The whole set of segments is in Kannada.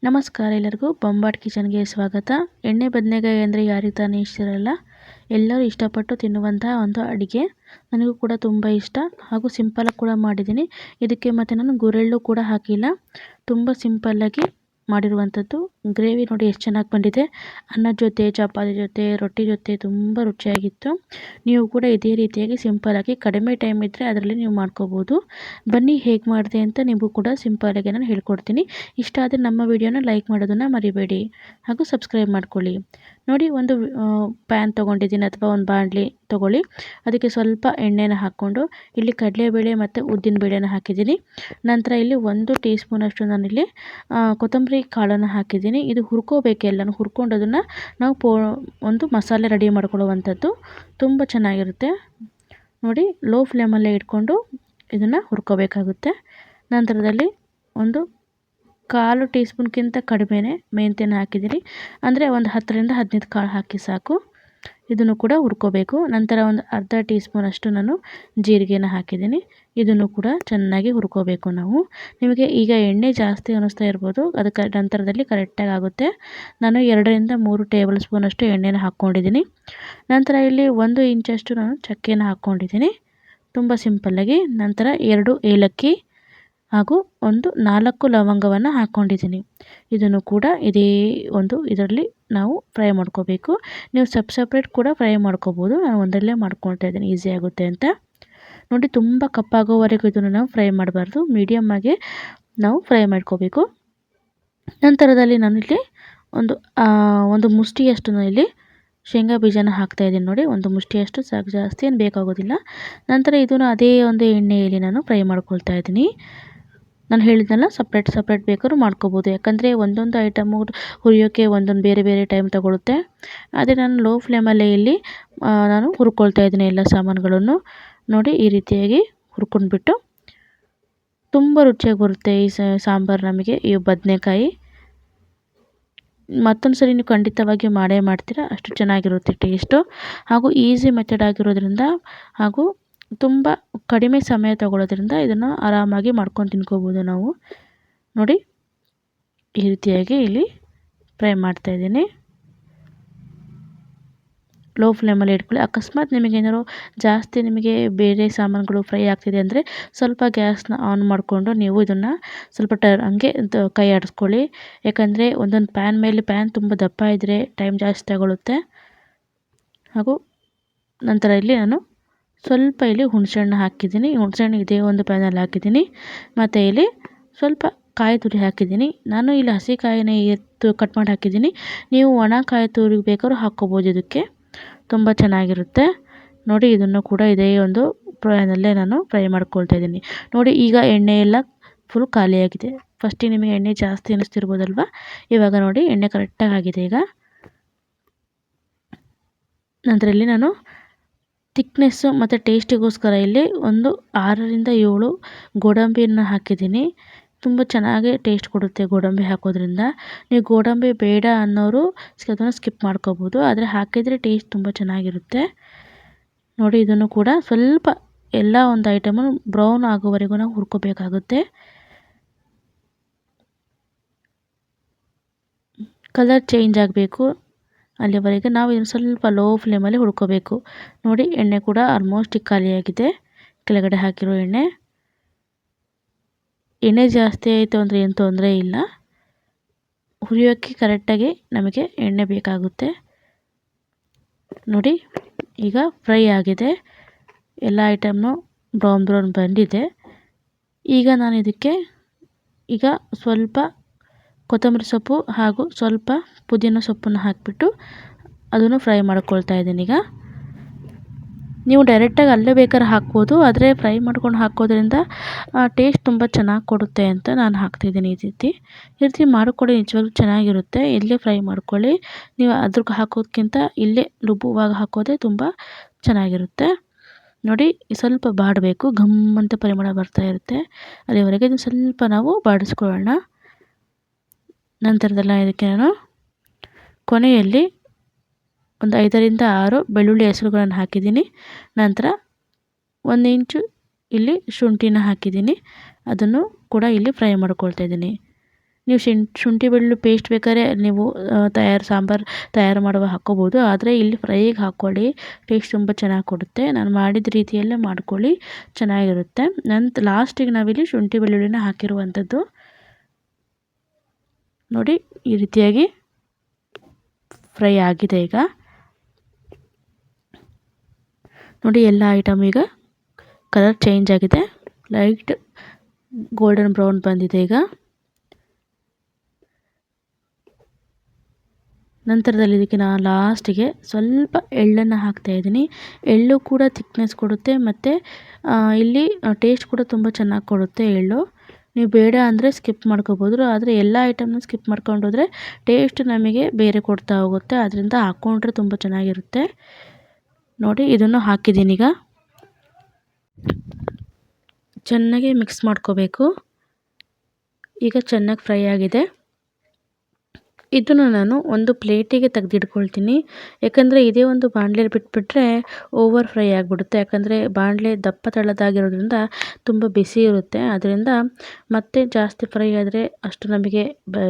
ನಮಸ್ಕಾರ ಎಲ್ಲರಿಗೂ ಬೊಂಬಾಟ್ ಕಿಚನ್ಗೆ ಸ್ವಾಗತ. ಎಣ್ಣೆ ಬದನೆಕಾಯಿ ಅಂದರೆ ಯಾರಿಗೆ ತಾನೇ ಇಷ್ಟ ಇರಲ್ಲ. ಎಲ್ಲರೂ ಇಷ್ಟಪಟ್ಟು ತಿನ್ನುವಂತಹ ಒಂದು ಅಡುಗೆ. ನನಗೂ ಕೂಡ ತುಂಬ ಇಷ್ಟ ಹಾಗೂ ಸಿಂಪಲಾಗಿ ಕೂಡ ಮಾಡಿದ್ದೀನಿ. ಇದಕ್ಕೆ ಮತ್ತು ನಾನು ಗುರೆಳ್ಳು ಕೂಡ ಹಾಕಿಲ್ಲ. ತುಂಬ ಸಿಂಪಲ್ಲಾಗಿ ಮಾಡಿರುವಂಥದ್ದು. ಗ್ರೇವಿ ನೋಡಿ ಎಷ್ಟು ಚೆನ್ನಾಗಿ ಬಂದಿದೆ. ಅನ್ನದ ಜೊತೆ, ಚಪಾತಿ ಜೊತೆ, ರೊಟ್ಟಿ ಜೊತೆ ತುಂಬ ರುಚಿಯಾಗಿತ್ತು. ನೀವು ಕೂಡ ಇದೇ ರೀತಿಯಾಗಿ ಸಿಂಪಲ್ಲಾಗಿ ಕಡಿಮೆ ಟೈಮ್ ಇದ್ದರೆ ಅದರಲ್ಲಿ ನೀವು ಮಾಡ್ಕೋಬೋದು. ಬನ್ನಿ ಹೇಗೆ ಮಾಡಿದೆ ಅಂತ ನಿಮಗೂ ಕೂಡ ಸಿಂಪಲ್ಲಾಗಿ ನಾನು ಹೇಳ್ಕೊಡ್ತೀನಿ. ಇಷ್ಟ ಆದರೆ ನಮ್ಮ ವಿಡಿಯೋನ ಲೈಕ್ ಮಾಡೋದನ್ನು ಮರಿಬೇಡಿ ಹಾಗೂ ಸಬ್ಸ್ಕ್ರೈಬ್ ಮಾಡ್ಕೊಳ್ಳಿ. ನೋಡಿ, ಒಂದು ಪ್ಯಾನ್ ತೊಗೊಂಡಿದ್ದೀನಿ ಅಥವಾ ಒಂದು ಬಾಣಲಿ ತೊಗೊಳ್ಳಿ. ಅದಕ್ಕೆ ಸ್ವಲ್ಪ ಎಣ್ಣೆನ ಹಾಕ್ಕೊಂಡು ಇಲ್ಲಿ ಕಡಲೆಬೇಳೆ ಮತ್ತು ಉದ್ದಿನಬೇಳೆನ ಹಾಕಿದ್ದೀನಿ. ನಂತರ ಇಲ್ಲಿ 1 ಟೀ ಸ್ಪೂನಷ್ಟು ನಾನಿಲ್ಲಿ ಕೊತ್ತಂಬರಿ ಕಾಳನ್ನು ಹಾಕಿದ್ದೀನಿ. ಇದು ಹುರ್ಕೋಬೇಕು, ಎಲ್ಲನೂ ಹುರ್ಕೊಂಡು ಅದನ್ನು ನಾವು ಒಂದು ಮಸಾಲೆ ರೆಡಿ ಮಾಡ್ಕೊಳ್ಳುವಂಥದ್ದು. ತುಂಬ ಚೆನ್ನಾಗಿರುತ್ತೆ. ನೋಡಿ, ಲೋ ಫ್ಲೇಮಲ್ಲೇ ಇಟ್ಕೊಂಡು ಇದನ್ನು ಹುರ್ಕೋಬೇಕಾಗುತ್ತೆ. ನಂತರದಲ್ಲಿ ಒಂದು 1/4 ಟೀ ಸ್ಪೂನ್ಗಿಂತ ಕಡಿಮೆನೇ ಮೆಂತ್ಯನ ಹಾಕಿದ್ದೀನಿ. ಅಂದರೆ ಒಂದು 10ರಿಂದ 15 ಕಾಳು ಹಾಕಿ ಸಾಕು. ಇದನ್ನು ಕೂಡ ಹುರ್ಕೋಬೇಕು. ನಂತರ ಒಂದು ಅರ್ಧ ಟೀ ಸ್ಪೂನಷ್ಟು ನಾನು ಜೀರಿಗೆನ ಹಾಕಿದ್ದೀನಿ. ಇದನ್ನು ಕೂಡ ಚೆನ್ನಾಗಿ ಹುರ್ಕೋಬೇಕು ನಾವು. ನಿಮಗೆ ಈಗ ಎಣ್ಣೆ ಜಾಸ್ತಿ ಅನ್ನಿಸ್ತಾ ಇರ್ಬೋದು, ಅದಕ್ಕೆ ನಂತರದಲ್ಲಿ ಕರೆಕ್ಟಾಗಿ ಆಗುತ್ತೆ. ನಾನು 2ರಿಂದ 3 ಟೇಬಲ್ ಸ್ಪೂನಷ್ಟು ಎಣ್ಣೆನ ಹಾಕ್ಕೊಂಡಿದ್ದೀನಿ. ನಂತರ ಇಲ್ಲಿ 1 ಇಂಚಷ್ಟು ನಾನು ಚಕ್ಕೆನ ಹಾಕ್ಕೊಂಡಿದ್ದೀನಿ, ತುಂಬ ಸಿಂಪಲ್ಲಾಗಿ. ನಂತರ 2 ಏಲಕ್ಕಿ ಹಾಗೂ ಒಂದು 4 ಲವಂಗವನ್ನು ಹಾಕ್ಕೊಂಡಿದ್ದೀನಿ. ಇದನ್ನು ಕೂಡ ಇದೇ ಒಂದು ಇದರಲ್ಲಿ ನಾವು ಫ್ರೈ ಮಾಡ್ಕೋಬೇಕು. ನೀವು ಸಪ್ರೇಟ್ ಕೂಡ ಫ್ರೈ ಮಾಡ್ಕೋಬೋದು. ನಾನು ಒಂದರಲ್ಲೇ ಮಾಡ್ಕೊಳ್ತಾ ಇದ್ದೀನಿ, ಈಸಿ ಆಗುತ್ತೆ ಅಂತ. ನೋಡಿ, ತುಂಬ ಕಪ್ಪಾಗೋವರೆಗೂ ಇದನ್ನು ನಾವು ಫ್ರೈ ಮಾಡಬಾರ್ದು, ಮೀಡಿಯಮ್ಮಾಗಿ ನಾವು ಫ್ರೈ ಮಾಡ್ಕೋಬೇಕು. ನಂತರದಲ್ಲಿ ನಾನಿಲ್ಲಿ ಒಂದು ಮುಷ್ಟಿಯಷ್ಟು ಇಲ್ಲಿ ಶೇಂಗಾ ಬೀಜನ ಹಾಕ್ತಾಯಿದ್ದೀನಿ. ನೋಡಿ, ಒಂದು ಮುಷ್ಟಿಯಷ್ಟು ಸಾಕು, ಜಾಸ್ತಿ ಏನು ಬೇಕಾಗೋದಿಲ್ಲ. ನಂತರ ಇದನ್ನು ಅದೇ ಒಂದು ಎಣ್ಣೆಯಲ್ಲಿ ನಾನು ಫ್ರೈ ಮಾಡ್ಕೊಳ್ತಾ ಇದ್ದೀನಿ. ನಾನು ಹೇಳಿದ್ನಲ್ಲ, ಸಪ್ರೇಟ್ ಬೇಕಾದ್ರೂ ಮಾಡ್ಕೋಬೋದು. ಯಾಕಂದರೆ ಒಂದೊಂದು ಐಟಮು ಹುರಿಯೋಕ್ಕೆ ಒಂದೊಂದು ಬೇರೆ ಬೇರೆ ಟೈಮ್ ತಗೊಳುತ್ತೆ. ಅದೇ ನಾನು ಲೋ ಫ್ಲೇಮಲ್ಲೇ ಇಲ್ಲಿ ನಾನು ಹುರ್ಕೊಳ್ತಾ ಇದ್ದೀನಿ ಎಲ್ಲ ಸಾಮಾನುಗಳನ್ನು. ನೋಡಿ, ಈ ರೀತಿಯಾಗಿ ಹುರ್ಕೊಂಡ್ಬಿಟ್ಟು ತುಂಬ ರುಚಿಯಾಗಿ ಬರುತ್ತೆ ಈ ಸಾಂಬಾರು ನಮಗೆ. ಈ ಬದನೆಕಾಯಿ ಮತ್ತೊಂದು ಸರಿ ನೀವು ಖಂಡಿತವಾಗಿ ಮಾಡೇ ಮಾಡ್ತೀರಾ, ಅಷ್ಟು ಚೆನ್ನಾಗಿರುತ್ತೆ ಟೇಸ್ಟು. ಹಾಗೂ ಈಸಿ ಮೆಥಡ್ ಆಗಿರೋದ್ರಿಂದ ಹಾಗೂ ತುಂಬ ಕಡಿಮೆ ಸಮಯ ತಗೊಳ್ಳೋದ್ರಿಂದ ಇದನ್ನು ಆರಾಮಾಗಿ ಮಾಡ್ಕೊಂಡು ತಿನ್ಕೋಬೋದು ನಾವು. ನೋಡಿ, ಈ ರೀತಿಯಾಗಿ ಇಲ್ಲಿ ಫ್ರೈ ಮಾಡ್ತಾಯಿದ್ದೀನಿ. ಲೋ ಫ್ಲೇಮಲ್ಲಿ ಇಟ್ಕೊಳ್ಳಿ. ಅಕಸ್ಮಾತ್ ನಿಮಗೇನಾದ್ರು ಜಾಸ್ತಿ ನಿಮಗೆ ಬೇರೆ ಸಾಮಾನುಗಳು ಫ್ರೈ ಆಗ್ತಿದೆ ಅಂದರೆ ಸ್ವಲ್ಪ ಗ್ಯಾಸ್ನ ಆನ್ ಮಾಡಿಕೊಂಡು ನೀವು ಇದನ್ನು ಸ್ವಲ್ಪ ಹಂಗೆ ಕೈ ಆಡಿಸ್ಕೊಳ್ಳಿ. ಯಾಕಂದರೆ ಒಂದೊಂದು ಪ್ಯಾನ್ ತುಂಬ ದಪ್ಪ ಇದ್ದರೆ ಟೈಮ್ ಜಾಸ್ತಿ ತಗೊಳುತ್ತೆ. ಹಾಗೂ ನಂತರ ಇಲ್ಲಿ ನಾನು ಸ್ವಲ್ಪ ಇಲ್ಲಿ ಹುಣಸೆಹಣ್ಣು ಹಾಕಿದ್ದೀನಿ. ಹುಣಸೆಹಣ್ಣು ಇದೇ ಒಂದು ಪ್ಯಾನಲ್ಲಿ ಹಾಕಿದ್ದೀನಿ. ಮತ್ತು ಇಲ್ಲಿ ಸ್ವಲ್ಪ ಕಾಯಿ ತುರಿ ಹಾಕಿದ್ದೀನಿ. ನಾನು ಇಲ್ಲಿ ಹಸಿ ಕಾಯಿನೇ ಕಟ್ ಮಾಡಿ ಹಾಕಿದ್ದೀನಿ. ನೀವು ಒಣ ಕಾಯಿ ತುರಿ ಬೇಕಾದ್ರೂ ಹಾಕ್ಕೋಬೋದು. ಇದಕ್ಕೆ ತುಂಬ ಚೆನ್ನಾಗಿರುತ್ತೆ. ನೋಡಿ, ಇದನ್ನು ಕೂಡ ಇದೇ ಒಂದು ಪ್ಯಾನಲ್ಲೇ ನಾನು ಫ್ರೈ ಮಾಡ್ಕೊಳ್ತಾ ಇದ್ದೀನಿ. ನೋಡಿ, ಈಗ ಎಣ್ಣೆ ಎಲ್ಲ ಫುಲ್ ಖಾಲಿಯಾಗಿದೆ. ಫಸ್ಟಿಗೆ ನಿಮಗೆ ಎಣ್ಣೆ ಜಾಸ್ತಿ ಅನ್ನಿಸ್ತಿರ್ಬೋದಲ್ವ, ಇವಾಗ ನೋಡಿ ಎಣ್ಣೆ ಕರೆಕ್ಟಾಗಿ ಆಗಿದೆ ಈಗ. ನಂತರ ಇಲ್ಲಿ ನಾನು ಥಿಕ್ನೆಸ್ಸು ಮತ್ತು ಟೇಸ್ಟಿಗೋಸ್ಕರ ಇಲ್ಲಿ ಒಂದು 6ರಿಂದ 7 ಗೋಡಂಬಿಯನ್ನು ಹಾಕಿದ್ದೀನಿ. ತುಂಬ ಚೆನ್ನಾಗಿ ಟೇಸ್ಟ್ ಕೊಡುತ್ತೆ ಗೋಡಂಬಿ ಹಾಕೋದ್ರಿಂದ. ನೀವು ಗೋಡಂಬಿ ಬೇಡ ಅನ್ನೋರು ಅದನ್ನು ಸ್ಕಿಪ್ ಮಾಡ್ಕೋಬೋದು, ಆದರೆ ಹಾಕಿದರೆ ಟೇಸ್ಟ್ ತುಂಬ ಚೆನ್ನಾಗಿರುತ್ತೆ. ನೋಡಿ, ಇದನ್ನು ಕೂಡ ಸ್ವಲ್ಪ ಎಲ್ಲ ಒಂದು ಐಟಮನ್ನು ಬ್ರೌನ್ ಆಗೋವರೆಗೂ ನಾವು ಹುರ್ಕೋಬೇಕಾಗುತ್ತೆ. ಕಲರ್ ಚೇಂಜ್ ಆಗಬೇಕು ಅಲ್ಲಿವರೆಗೆ ನಾವು ಇದನ್ನು ಸ್ವಲ್ಪ ಲೋ ಫ್ಲೇಮಲ್ಲಿ ಹುರ್ಕೋಬೇಕು. ನೋಡಿ, ಎಣ್ಣೆ ಕೂಡ ಆಲ್ಮೋಸ್ಟ್ ಖಾಲಿಯಾಗಿದೆ. ಕೆಳಗಡೆ ಹಾಕಿರೋ ಎಣ್ಣೆ ಜಾಸ್ತಿ ಆಯಿತು ಅಂದರೆ ಏನು ತೊಂದರೆ ಇಲ್ಲ. ಹುರಿಯೋಕ್ಕೆ ಕರೆಕ್ಟಾಗಿ ನಮಗೆ ಎಣ್ಣೆ ಬೇಕಾಗುತ್ತೆ. ನೋಡಿ, ಈಗ ಫ್ರೈ ಆಗಿದೆ. ಎಲ್ಲ ಐಟಮ್ನು ಬ್ರೌನ್ ಬಂದಿದೆ. ಈಗ ನಾನು ಇದಕ್ಕೆ ಸ್ವಲ್ಪ ಕೊತ್ತಂಬರಿ ಸೊಪ್ಪು ಹಾಗೂ ಸ್ವಲ್ಪ ಪುದೀನ ಸೊಪ್ಪನ್ನು ಹಾಕಿಬಿಟ್ಟು ಅದನ್ನು ಫ್ರೈ ಮಾಡ್ಕೊಳ್ತಾ ಇದ್ದೀನಿ. ಈಗ ನೀವು ಡೈರೆಕ್ಟಾಗಿ ಅಲ್ಲೇ ಬೇಕಾದ್ರೆ ಹಾಕ್ಬೋದು, ಆದರೆ ಫ್ರೈ ಮಾಡ್ಕೊಂಡು ಹಾಕೋದ್ರಿಂದ ಟೇಸ್ಟ್ ತುಂಬ ಚೆನ್ನಾಗಿ ಕೊಡುತ್ತೆ ಅಂತ ನಾನು ಹಾಕ್ತಿದ್ದೀನಿ. ಈ ರೀತಿ ಮಾಡಿಕೊಡಿ, ನಿಜವಾಗ್ಲೂ ಚೆನ್ನಾಗಿರುತ್ತೆ. ಇಲ್ಲೇ ಫ್ರೈ ಮಾಡ್ಕೊಳ್ಳಿ. ನೀವು ಅದ್ರಿಗೆ ಹಾಕೋದಕ್ಕಿಂತ ಇಲ್ಲೇ ಲುಬ್ಬುವಾಗಿ ಹಾಕೋದೇ ತುಂಬ ಚೆನ್ನಾಗಿರುತ್ತೆ. ನೋಡಿ, ಸ್ವಲ್ಪ ಬಾಡಬೇಕು, ಘಮ್ ಅಂತ ಪರಿಮಳ ಬರ್ತಾ ಇರುತ್ತೆ. ಅಲ್ಲಿವರೆಗೆ ಇದನ್ನು ಸ್ವಲ್ಪ ನಾವು ಬಾಡಿಸ್ಕೊಳ್ಳೋಣ. ನಂತರದಲ್ಲಿ ಇದಕ್ಕೆ ನಾನು ಕೊನೆಯಲ್ಲಿ ಒಂದು 5ರಿಂದ 6 ಬೆಳ್ಳುಳ್ಳಿ ಹೆಸರುಗಳನ್ನು ಹಾಕಿದ್ದೀನಿ. ನಂತರ 1 ಇಂಚು ಇಲ್ಲಿ ಶುಂಠಿನ ಹಾಕಿದ್ದೀನಿ. ಅದನ್ನು ಕೂಡ ಇಲ್ಲಿ ಫ್ರೈ ಮಾಡ್ಕೊಳ್ತಾ ಇದ್ದೀನಿ. ನೀವು ಶುಂಠಿ ಬೆಳ್ಳುಳ್ಳಿ ಪೇಸ್ಟ್ ಬೇಕಾದ್ರೆ ನೀವು ಸಾಂಬಾರು ತಯಾರು ಮಾಡುವಾಗ ಹಾಕ್ಕೋಬೋದು. ಆದರೆ ಇಲ್ಲಿ ಫ್ರೈಗೆ ಹಾಕ್ಕೊಳ್ಳಿ, ಟೇಸ್ಟ್ ತುಂಬ ಚೆನ್ನಾಗಿ ಕೊಡುತ್ತೆ. ನಾನು ಮಾಡಿದ ರೀತಿಯಲ್ಲೇ ಮಾಡ್ಕೊಳ್ಳಿ, ಚೆನ್ನಾಗಿರುತ್ತೆ. ಲಾಸ್ಟಿಗೆ ನಾವಿಲ್ಲಿ ಶುಂಠಿ ಬೆಳ್ಳುಳ್ಳಿನ ಹಾಕಿರುವಂಥದ್ದು. ನೋಡಿ ಈ ರೀತಿಯಾಗಿ ಫ್ರೈ ಆಗಿದೆ. ಈಗ ನೋಡಿ ಎಲ್ಲ ಐಟಮ್ ಈಗ ಕಲರ್ ಚೇಂಜ್ ಆಗಿದೆ, ಲೈಟ್ ಗೋಲ್ಡನ್ ಬ್ರೌನ್ ಬಂದಿದೆ. ಈಗ ನಂತರದಲ್ಲಿ ಇದಕ್ಕೆ ನಾನು ಲಾಸ್ಟಿಗೆ ಸ್ವಲ್ಪ ಎಳ್ಳನ್ನು ಹಾಕ್ತಾಯಿದ್ದೀನಿ. ಎಳ್ಳು ಕೂಡ ಥಿಕ್ನೆಸ್ ಕೊಡುತ್ತೆ ಮತ್ತು ಇಲ್ಲಿ ಟೇಸ್ಟ್ ಕೂಡ ತುಂಬ ಚೆನ್ನಾಗಿ ಕೊಡುತ್ತೆ ಎಳ್ಳು. ನೀವು ಬೇಡ ಅಂದರೆ ಸ್ಕಿಪ್ ಮಾಡ್ಕೋಬೋದು, ಆದರೆ ಎಲ್ಲ ಐಟಮ್ನ ಸ್ಕಿಪ್ ಮಾಡ್ಕೊಂಡೋದ್ರೆ ಟೇಸ್ಟ್ ನಮಗೆ ಬೇರೆ ಕೊಡ್ತಾ ಹೋಗುತ್ತೆ. ಅದರಿಂದ ಹಾಕ್ಕೊಂಡ್ರೆ ತುಂಬ ಚೆನ್ನಾಗಿರುತ್ತೆ. ನೋಡಿ ಇದನ್ನು ಹಾಕಿದ್ದೀನಿ. ಈಗ ಚೆನ್ನಾಗಿ ಮಿಕ್ಸ್ ಮಾಡ್ಕೋಬೇಕು. ಈಗ ಚೆನ್ನಾಗಿ ಫ್ರೈ ಆಗಿದೆ. ಇದನ್ನು ನಾನು ಒಂದು ಪ್ಲೇಟಿಗೆ ತೆಗೆದಿಟ್ಕೊಳ್ತೀನಿ. ಯಾಕಂದರೆ ಇದೇ ಒಂದು ಬಾಣಲೆಯಲ್ಲಿ ಬಿಟ್ಬಿಟ್ರೆ ಓವರ್ ಫ್ರೈ ಆಗಿಬಿಡುತ್ತೆ. ಯಾಕಂದರೆ ಬಾಣಲೆ ದಪ್ಪ ತಳ್ಳದಾಗಿರೋದ್ರಿಂದ ತುಂಬ ಬಿಸಿ ಇರುತ್ತೆ. ಅದರಿಂದ ಮತ್ತೆ ಜಾಸ್ತಿ ಫ್ರೈ ಆದರೆ ಅಷ್ಟು ನಮಗೆ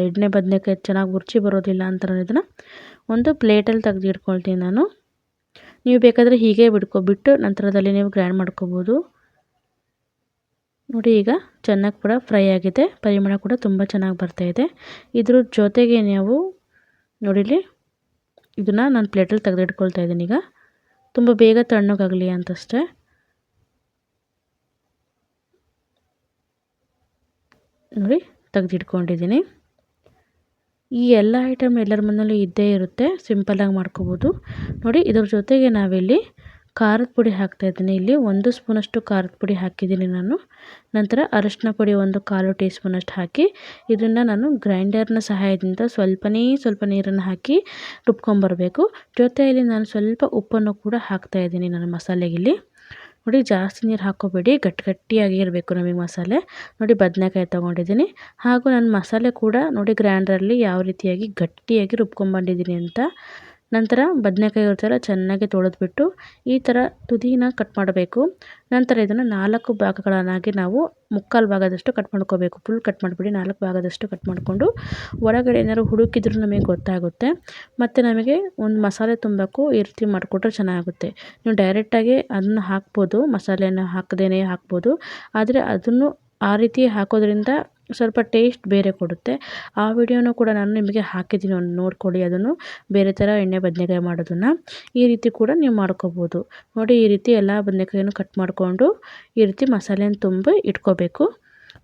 ಎಣ್ಣೆ ಬದನೆಕಾಯಿ ಚೆನ್ನಾಗಿ ರುಚಿ ಬರೋದಿಲ್ಲ ಅಂತ ನಾನು ಇದನ್ನು ಒಂದು ಪ್ಲೇಟಲ್ಲಿ ತೆಗೆದಿಟ್ಕೊಳ್ತೀನಿ ನಾನು. ನೀವು ಬೇಕಾದರೆ ಹೀಗೆ ಬಿಟ್ಟು ನಂತರದಲ್ಲಿ ನೀವು ಗ್ರೈಂಡ್ ಮಾಡ್ಕೋಬೋದು. ನೋಡಿ ಈಗ ಚೆನ್ನಾಗಿ ಕೂಡ ಫ್ರೈ ಆಗಿದೆ, ಪರಿಮಳ ಕೂಡ ತುಂಬ ಚೆನ್ನಾಗಿ ಬರ್ತಾಯಿದೆ. ಇದ್ರ ಜೊತೆಗೆ ನಾವು ನೋಡಿಲಿ ಇದನ್ನು ನಾನು ಪ್ಲೇಟಲ್ಲಿ ತೆಗೆದಿಟ್ಕೊಳ್ತಾ ಇದ್ದೀನಿ. ಈಗ ತುಂಬ ಬೇಗ ತಣ್ಣಗಾಗಲಿ ಅಂತಷ್ಟೇ. ನೋಡಿ ತೆಗೆದಿಟ್ಕೊಂಡಿದ್ದೀನಿ. ಈ ಎಲ್ಲ ಐಟಮ್ ಎಲ್ಲರ ಮನೆಯಲ್ಲೂ ಇದ್ದೇ ಇರುತ್ತೆ, ಸಿಂಪಲ್ಲಾಗಿ ಮಾಡ್ಕೋಬೋದು. ನೋಡಿ ಇದ್ರ ಜೊತೆಗೆ ನಾವಿಲ್ಲಿ ಖಾರದ ಪುಡಿ ಹಾಕ್ತಾಯಿದ್ದೀನಿ. ಇಲ್ಲಿ 1 ಸ್ಪೂನಷ್ಟು ಖಾರದ ಪುಡಿ ಹಾಕಿದ್ದೀನಿ ನಾನು. ನಂತರ ಅರಶಿನ ಪುಡಿ 1/4 ಟೀ ಸ್ಪೂನಷ್ಟು ಹಾಕಿ ಇದನ್ನು ನಾನು ಗ್ರೈಂಡರ್ನ ಸಹಾಯದಿಂದ ಸ್ವಲ್ಪ ನೀರನ್ನು ಹಾಕಿ ರುಬ್ಕೊಂಬರಬೇಕು. ಜೊತೆಯಲ್ಲಿ ನಾನು ಸ್ವಲ್ಪ ಉಪ್ಪನ್ನು ಕೂಡ ಹಾಕ್ತಾಯಿದ್ದೀನಿ ನಾನು ಮಸಾಲೆಗಿಲ್ಲಿ. ನೋಡಿ ಜಾಸ್ತಿ ನೀರು ಹಾಕ್ಕೋಬೇಡಿ, ಗಟ್ಟಿಯಾಗಿ ಇರಬೇಕು ನಮಗೆ ಮಸಾಲೆ. ನೋಡಿ ಬದನೆಕಾಯಿ ತೊಗೊಂಡಿದ್ದೀನಿ, ಹಾಗೂ ನಾನು ಮಸಾಲೆ ಕೂಡ ನೋಡಿ ಗ್ರೈಂಡ್ರಲ್ಲಿ ಯಾವ ರೀತಿಯಾಗಿ ಗಟ್ಟಿಯಾಗಿ ರುಬ್ಕೊಂಬಂದಿದ್ದೀನಿ ಅಂತ. ನಂತರ ಬದನೆಕಾಯಿ ಇರ್ತಾರಲ್ಲ ಚೆನ್ನಾಗಿ ತೊಳೆದ್ಬಿಟ್ಟು ಈ ಥರ ತುದಿನ ಕಟ್ ಮಾಡಬೇಕು. ನಂತರ ಇದನ್ನು 4 ಭಾಗಗಳನ್ನಾಗಿ ನಾವು 3/4 ಭಾಗದಷ್ಟು ಕಟ್ ಮಾಡ್ಕೋಬೇಕು. ಫುಲ್ ಕಟ್ ಮಾಡಿಬಿಡಿ, 4 ಭಾಗದಷ್ಟು ಕಟ್ ಮಾಡಿಕೊಂಡು ಒಳಗಡೆ ಏನಾದ್ರು ಹುಡುಕಿದ್ರೂ ನಮಗೆ ಗೊತ್ತಾಗುತ್ತೆ. ಮತ್ತು ನಮಗೆ ಒಂದು ಮಸಾಲೆ ತುಂಬಕ್ಕೂ ಈ ರೀತಿ ಮಾಡಿಕೊಟ್ರೆ ಚೆನ್ನಾಗುತ್ತೆ. ನೀವು ಡೈರೆಕ್ಟಾಗಿ ಅದನ್ನು ಹಾಕ್ಬೋದು, ಮಸಾಲೆನ ಹಾಕದೇ ಹಾಕ್ಬೋದು. ಆದರೆ ಅದನ್ನು ಆ ರೀತಿ ಹಾಕೋದ್ರಿಂದ ಸ್ವಲ್ಪ ಟೇಸ್ಟ್ ಬೇರೆ ಕೊಡುತ್ತೆ. ಆ ವಿಡಿಯೋನೂ ಕೂಡ ನಾನು ನಿಮಗೆ ಹಾಕಿದ್ದೀನಿ, ಒಂದು ನೋಡ್ಕೊಳ್ಳಿ. ಅದನ್ನು ಬೇರೆ ಥರ ಎಣ್ಣೆ ಬದನೆಕಾಯಿ ಮಾಡೋದನ್ನು ಈ ರೀತಿ ಕೂಡ ನೀವು ಮಾಡ್ಕೋಬೋದು. ನೋಡಿ ಈ ರೀತಿ ಎಲ್ಲ ಬದನೆಕಾಯನ್ನು ಕಟ್ ಮಾಡಿಕೊಂಡು ಈ ರೀತಿ ಮಸಾಲೆನ ತುಂಬಿ ಇಟ್ಕೋಬೇಕು.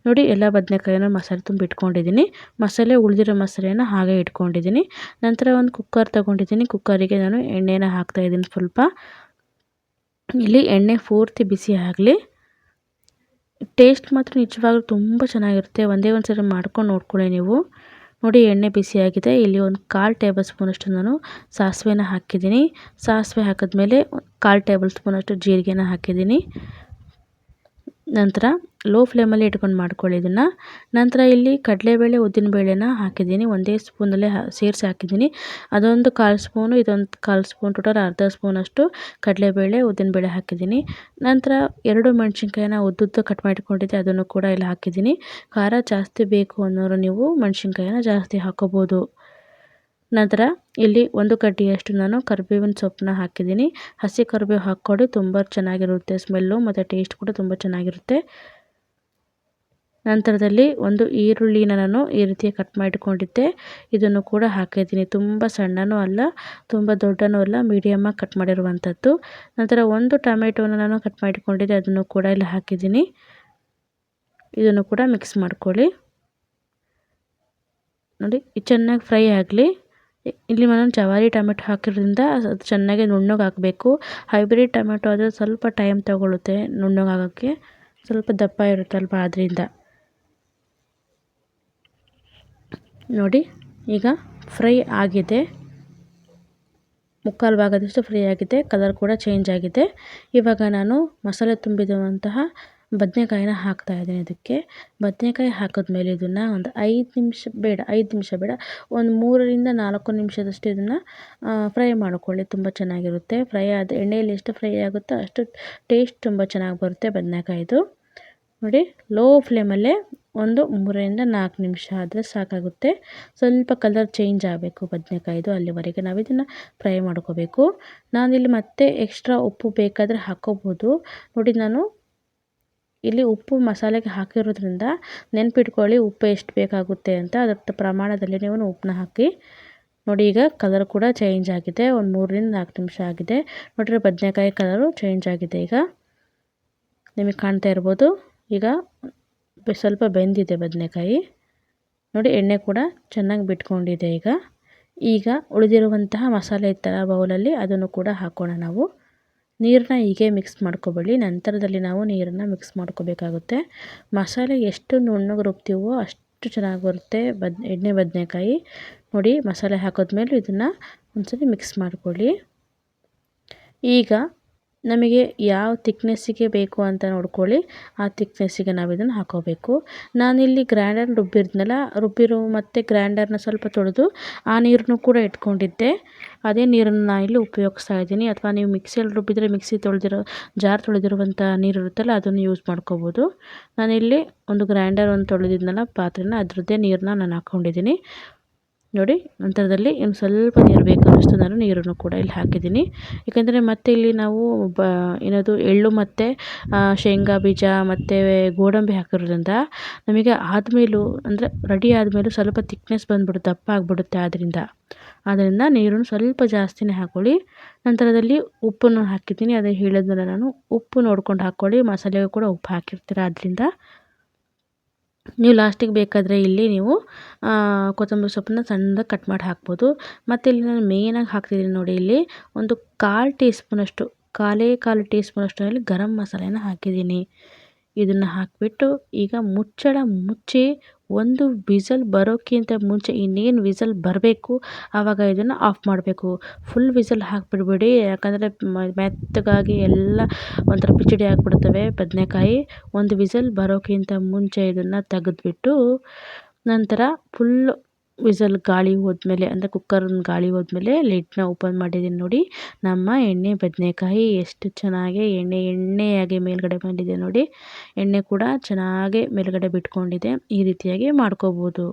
ನೋಡಿ ಎಲ್ಲ ಬದನೆಕಾಯನ್ನು ಮಸಾಲೆ ತುಂಬಿ ಇಟ್ಕೊಂಡಿದ್ದೀನಿ. ಉಳಿದಿರೋ ಮಸಾಲೆಯನ್ನು ಹಾಗೆ ಇಟ್ಕೊಂಡಿದ್ದೀನಿ. ನಂತರ ಒಂದು ಕುಕ್ಕರ್ ತೊಗೊಂಡಿದ್ದೀನಿ. ಕುಕ್ಕರಿಗೆ ನಾನು ಎಣ್ಣೆನ ಹಾಕ್ತಾಯಿದ್ದೀನಿ ಸ್ವಲ್ಪ. ಇಲ್ಲಿ ಎಣ್ಣೆ ಪೂರ್ತಿ ಬಿಸಿ ಆಗಲಿ. ಟೇಸ್ಟ್ ಮಾತ್ರ ನಿಜವಾಗ್ಲೂ ತುಂಬ ಚೆನ್ನಾಗಿರುತ್ತೆ. ಒಂದೇ ಒಂದು ಸರಿ ಮಾಡ್ಕೊಂಡು ನೋಡ್ಕೊಳ್ಳಿ ನೀವು. ನೋಡಿ ಎಣ್ಣೆ ಬಿಸಿಯಾಗಿದೆ. ಇಲ್ಲಿ ಒಂದು 1/4 ಟೇಬಲ್ ಸ್ಪೂನಷ್ಟು ನಾನು ಸಾಸಿವೆನ ಹಾಕಿದ್ದೀನಿ. ಸಾಸಿವೆ ಹಾಕಿದ್ಮೇಲೆ 1/4 ಟೇಬಲ್ ಸ್ಪೂನಷ್ಟು ಜೀರಿಗೆನ ಹಾಕಿದ್ದೀನಿ. ನಂತರ ಲೋ ಫ್ಲೇಮಲ್ಲಿ ಇಟ್ಕೊಂಡು ಮಾಡ್ಕೊಳ್ಳಿ ಇದನ್ನು. ನಂತರ ಇಲ್ಲಿ ಕಡಲೆಬೇಳೆ ಉದ್ದಿನಬೇಳೆನ ಹಾಕಿದ್ದೀನಿ, ಒಂದೇ ಸ್ಪೂನಲ್ಲೇ ಸೇರಿಸಿ ಹಾಕಿದ್ದೀನಿ. ಅದೊಂದು 1/4 ಸ್ಪೂನು, ಇದೊಂದು 1/4 ಸ್ಪೂನ್, ಟೋಟಲ್ ಅರ್ಧ ಸ್ಪೂನಷ್ಟು ಕಡಲೆಬೇಳೆ ಉದ್ದಿನಬೇಳೆ ಹಾಕಿದ್ದೀನಿ. ನಂತರ 2 ಮೆಣಸಿನ್ಕಾಯಿನ ಉದ್ದುದ್ದ ಕಟ್ ಮಾಡಿಟ್ಕೊಂಡಿದ್ದೆ, ಅದನ್ನು ಕೂಡ ಇಲ್ಲಿ ಹಾಕಿದ್ದೀನಿ. ಖಾರ ಜಾಸ್ತಿ ಬೇಕು ಅನ್ನೋರು ನೀವು ಮೆಣಸಿನ್ಕಾಯಿನ ಜಾಸ್ತಿ ಹಾಕೋಬೋದು. ನಂತರ ಇಲ್ಲಿ 1 ಕಡ್ಡಿಯಷ್ಟು ನಾನು ಕರಿಬೇವಿನ ಸೊಪ್ಪನ್ನ ಹಾಕಿದ್ದೀನಿ. ಹಸಿ ಕರಿಬೇವು ಹಾಕ್ಕೊಳ್ಳಿ, ತುಂಬ ಚೆನ್ನಾಗಿರುತ್ತೆ ಸ್ಮೆಲ್ಲು, ಮತ್ತು ಟೇಸ್ಟ್ ಕೂಡ ತುಂಬ ಚೆನ್ನಾಗಿರುತ್ತೆ. ನಂತರದಲ್ಲಿ ಒಂದು ಈರುಳ್ಳಿನ ನಾನು ಈ ರೀತಿ ಕಟ್ ಮಾಡಿಟ್ಕೊಂಡಿದ್ದೆ, ಇದನ್ನು ಕೂಡ ಹಾಕಿದ್ದೀನಿ. ತುಂಬ ಸಣ್ಣನೂ ಅಲ್ಲ, ತುಂಬ ದೊಡ್ಡನೂ ಅಲ್ಲ, ಮೀಡಿಯಮಾಗಿ ಕಟ್ ಮಾಡಿರುವಂಥದ್ದು. ನಂತರ 1 ಟೊಮೆಟೊನ ನಾನು ಕಟ್ ಮಾಡಿಟ್ಕೊಂಡಿದ್ದೆ, ಅದನ್ನು ಕೂಡ ಇಲ್ಲಿ ಹಾಕಿದ್ದೀನಿ. ಇದನ್ನು ಕೂಡ ಮಿಕ್ಸ್ ಮಾಡ್ಕೊಳ್ಳಿ. ನೋಡಿ ಚೆನ್ನಾಗಿ ಫ್ರೈ ಆಗಲಿ. ಇಲ್ಲಿ ನಾನು ಜವಾರಿ ಟೊಮೆಟೊ ಹಾಕಿರೋದ್ರಿಂದ ಅದು ಚೆನ್ನಾಗಿ ನುಣ್ಣಗೆ ಹಾಕಬೇಕು. ಹೈಬ್ರಿಡ್ ಟೊಮೆಟೊ ಆದರೆ ಸ್ವಲ್ಪ ಟೈಮ್ ತಗೊಳ್ಳುತ್ತೆ ನುಣ್ಣಗಾಗೋಕ್ಕೆ, ಸ್ವಲ್ಪ ದಪ್ಪ ಇರುತ್ತಲ್ವ ಅದರಿಂದ. ನೋಡಿ ಈಗ ಫ್ರೈ ಆಗಿದೆ, 3/4 ಭಾಗದಷ್ಟು ಫ್ರೈ ಆಗಿದೆ, ಕಲರ್ ಕೂಡ ಚೇಂಜ್ ಆಗಿದೆ. ಇವಾಗ ನಾನು ಮಸಾಲೆ ತುಂಬಿರುವಂತಹ ಬದನೆಕಾಯಿನ ಹಾಕ್ತಾಯಿದ್ದೀನಿ. ಇದಕ್ಕೆ ಬದನೆಕಾಯಿ ಹಾಕಿದ್ಮೇಲೆ ಇದನ್ನು ಒಂದು 5 ನಿಮಿಷ ಬೇಡ, ಒಂದು 3ರಿಂದ 4 ನಿಮಿಷದಷ್ಟು ಇದನ್ನು ಫ್ರೈ ಮಾಡ್ಕೊಳ್ಳಿ. ತುಂಬ ಚೆನ್ನಾಗಿರುತ್ತೆ. ಫ್ರೈ ಆದ ಎಣ್ಣೆಯಲ್ಲಿ ಎಷ್ಟು ಫ್ರೈ ಆಗುತ್ತೋ ಅಷ್ಟು ಟೇಸ್ಟ್ ತುಂಬ ಚೆನ್ನಾಗಿ ಬರುತ್ತೆ ಬದನೆಕಾಯಿದು. ನೋಡಿ ಲೋ ಫ್ಲೇಮಲ್ಲೇ ಒಂದು 3-4 ನಿಮಿಷ ಆದರೆ ಸಾಕಾಗುತ್ತೆ. ಸ್ವಲ್ಪ ಕಲರ್ ಚೇಂಜ್ ಆಗಬೇಕು ಬದನೆಕಾಯಿದು, ಅಲ್ಲಿವರೆಗೆ ನಾವು ಇದನ್ನು ಫ್ರೈ ಮಾಡ್ಕೋಬೇಕು. ನಾನಿಲ್ಲಿ ಮತ್ತೆ ಎಕ್ಸ್ಟ್ರಾ ಉಪ್ಪು ಬೇಕಾದರೆ ಹಾಕ್ಕೋಬೋದು. ನೋಡಿ ನಾನು ಇಲ್ಲಿ ಉಪ್ಪು ಮಸಾಲೆಗೆ ಹಾಕಿರೋದ್ರಿಂದ ನೆನ್ಪಿಟ್ಕೊಳ್ಳಿ ಉಪ್ಪು ಎಷ್ಟು ಬೇಕಾಗುತ್ತೆ ಅಂತ. ಅದರ ಪ್ರಮಾಣದಲ್ಲಿ ನೀವು ಉಪ್ಪನ್ನ ಹಾಕಿ. ನೋಡಿ ಈಗ ಕಲರ್ ಕೂಡ ಚೇಂಜ್ ಆಗಿದೆ. ಒಂದು 3-4 ನಿಮಿಷ ಆಗಿದೆ. ನೋಡಿರಿ ಬದನೆಕಾಯಿ ಕಲರು ಚೇಂಜ್ ಆಗಿದೆ. ಈಗ ನಿಮಗೆ ಕಾಣ್ತಾ ಇರ್ಬೋದು. ಈಗ ಸ್ವಲ್ಪ ಬೆಂದಿದೆ ಬದನೆಕಾಯಿ. ನೋಡಿ ಎಣ್ಣೆ ಕೂಡ ಚೆನ್ನಾಗಿ ಬಿಟ್ಕೊಂಡಿದೆ. ಈಗ ಉಳಿದಿರುವಂತಹ ಮಸಾಲೆ ಇತ್ತಲ್ಲ ಬೌಲಲ್ಲಿ, ಅದನ್ನು ಕೂಡ ಹಾಕೋಣ ನಾವು. ನೀರನ್ನ ಹೀಗೆ ಮಿಕ್ಸ್ ಮಾಡ್ಕೊಬೇಡಿ, ನಂತರದಲ್ಲಿ ನಾವು ನೀರನ್ನು ಮಿಕ್ಸ್ ಮಾಡ್ಕೋಬೇಕಾಗುತ್ತೆ. ಮಸಾಲೆ ಎಷ್ಟು ನುಣ್ಣಗೆ ರುಬ್ತೀವೋ ಅಷ್ಟು ಚೆನ್ನಾಗಿ ಬರುತ್ತೆ ಎಣ್ಣೆ ಬದನೆಕಾಯಿ. ನೋಡಿ ಮಸಾಲೆ ಹಾಕೋದ್ಮೇಲೆ ಇದನ್ನು ಒಂದ್ಸರಿ ಮಿಕ್ಸ್ ಮಾಡ್ಕೊಳ್ಳಿ. ಈಗ ನಮಗೆ ಯಾವ ತಿಕ್ನೆಸ್ಸಿಗೆ ಬೇಕು ಅಂತ ನೋಡ್ಕೊಳ್ಳಿ. ಆ ತಿಕ್ನೆಸ್ಸಿಗೆ ನಾವು ಇದನ್ನು ಹಾಕೋಬೇಕು. ನಾನಿಲ್ಲಿ ಗ್ರೈಂಡರ್ ರುಬ್ಬಿರೋ ಮತ್ತು ಗ್ರೈಂಡರ್ನ ಸ್ವಲ್ಪ ತೊಳೆದು ಆ ನೀರನ್ನು ಕೂಡ ಇಟ್ಕೊಂಡಿದ್ದೆ. ಅದೇ ನೀರನ್ನು ನಾನು ಇಲ್ಲಿ ಉಪಯೋಗಿಸ್ತಾ ಇದ್ದೀನಿ. ಅಥವಾ ನೀವು ಮಿಕ್ಸಿಯಲ್ಲಿ ರುಬ್ಬಿದರೆ ಮಿಕ್ಸಿ ಜಾರ್ ತೊಳೆದಿರುವಂಥ ನೀರು ಇರುತ್ತಲ್ಲ, ಅದನ್ನು ಯೂಸ್ ಮಾಡ್ಕೋಬೋದು. ನಾನಿಲ್ಲಿ ಒಂದು ಗ್ರೈಂಡರ್ ತೊಳೆದಿದ್ನಲ್ಲ ಪಾತ್ರೆನ, ಅದರದ್ದೇ ನೀರನ್ನ ನಾನು ಹಾಕ್ಕೊಂಡಿದ್ದೀನಿ. ನೋಡಿ ನಂತರದಲ್ಲಿ ಇನ್ನು ಸ್ವಲ್ಪ ನೀರು ಬೇಕನ್ನಷ್ಟು ನಾನು ನೀರನ್ನು ಕೂಡ ಇಲ್ಲಿ ಹಾಕಿದ್ದೀನಿ. ಏಕೆಂದರೆ ಮತ್ತೆ ಇಲ್ಲಿ ನಾವು ಎಳ್ಳು ಮತ್ತು ಶೇಂಗಾ ಬೀಜ ಮತ್ತು ಗೋಡಂಬಿ ಹಾಕಿರೋದ್ರಿಂದ ನಮಗೆ ಆದಮೇಲೂ ಅಂದರೆ ರೆಡಿ ಆದಮೇಲೂ ಸ್ವಲ್ಪ ತಿಕ್ನೆಸ್ ಬಂದುಬಿಡುತ್ತೆ, ದಪ್ಪ ಆಗಿಬಿಡುತ್ತೆ. ಆದ್ದರಿಂದ ನೀರನ್ನು ಸ್ವಲ್ಪ ಜಾಸ್ತಿನೇ ಹಾಕ್ಕೊಳ್ಳಿ. ನಂತರದಲ್ಲಿ ಉಪ್ಪನ್ನು ಹಾಕಿದ್ದೀನಿ. ಅದೇ ಹೇಳಿದ್ನಲ್ಲ ನಾನು, ಉಪ್ಪು ನೋಡ್ಕೊಂಡು ಹಾಕ್ಕೊಳ್ಳಿ. ಮಸಾಲೆಗೂ ಕೂಡ ಉಪ್ಪು ಹಾಕಿರ್ತೀರ, ಆದ್ದರಿಂದ ನೀವು ಲಾಸ್ಟಿಗೆ ಬೇಕಾದರೆ ಇಲ್ಲಿ ನೀವು ಕೊತ್ತಂಬರಿ ಸೊಪ್ಪನ್ನ ಸಣ್ಣದಾಗಿ ಕಟ್ ಮಾಡಿ ಹಾಕ್ಬೋದು. ಮತ್ತು ಇಲ್ಲಿ ನಾನು ಮೇಯ್ನಾಗಿ ಹಾಕ್ತಿದ್ದೀನಿ ನೋಡಿ, ಇಲ್ಲಿ ಒಂದು 1/4 ಟೀ ಸ್ಪೂನಷ್ಟು ಗರಂ ಮಸಾಲೆನ ಹಾಕಿದ್ದೀನಿ. ಇದನ್ನು ಹಾಕಿಬಿಟ್ಟು ಈಗ ಮುಚ್ಚಿ ಒಂದು ವಿಸಲ್ ಬರೋಕ್ಕಿಂತ ಮುಂಚೆ, ಇನ್ನೇನು ವಿಸಲ್ ಬರಬೇಕು ಆವಾಗ ಇದನ್ನು ಆಫ್ ಮಾಡಬೇಕು. ಫುಲ್ ವಿಸಲ್ ಹಾಕಿಬಿಡ್ಬೇಡಿ, ಯಾಕಂದರೆ ಮೆತ್ತಗಾಗಿ ಎಲ್ಲ ಒಂಥರ ಪಿಚಡಿ ಆಗಿಬಿಡ್ತವೆ ಬದನೆಕಾಯಿ. ಒಂದು ವಿಸಲ್ ಬರೋಕ್ಕಿಂತ ಮುಂಚೆ ಇದನ್ನು ತೆಗೆದ್ಬಿಟ್ಟು ನಂತರ ಫುಲ್ ವಿಸಲ್ ಗಾಳಿ ಹೋದ್ಮೇಲೆ, ಅಂದರೆ ಕುಕ್ಕರ್ನ ಗಾಳಿ ಹೋದ್ಮೇಲೆ ಲಿಡ್ನ ಓಪನ್ ಮಾಡಿದ್ದೀನಿ. ನೋಡಿ ನಮ್ಮ ಎಣ್ಣೆ ಬದನೆಕಾಯಿ ಎಷ್ಟು ಚೆನ್ನಾಗಿ ಎಣ್ಣೆಯಾಗಿ ಮೇಲ್ಗಡೆ ಬಂದಿದೆ ನೋಡಿ. ಎಣ್ಣೆ ಕೂಡ ಚೆನ್ನಾಗಿ ಮೇಲ್ಗಡೆ ಬಿಟ್ಕೊಂಡಿದೆ. ಈ ರೀತಿಯಾಗಿ ಮಾಡ್ಕೋಬೋದು.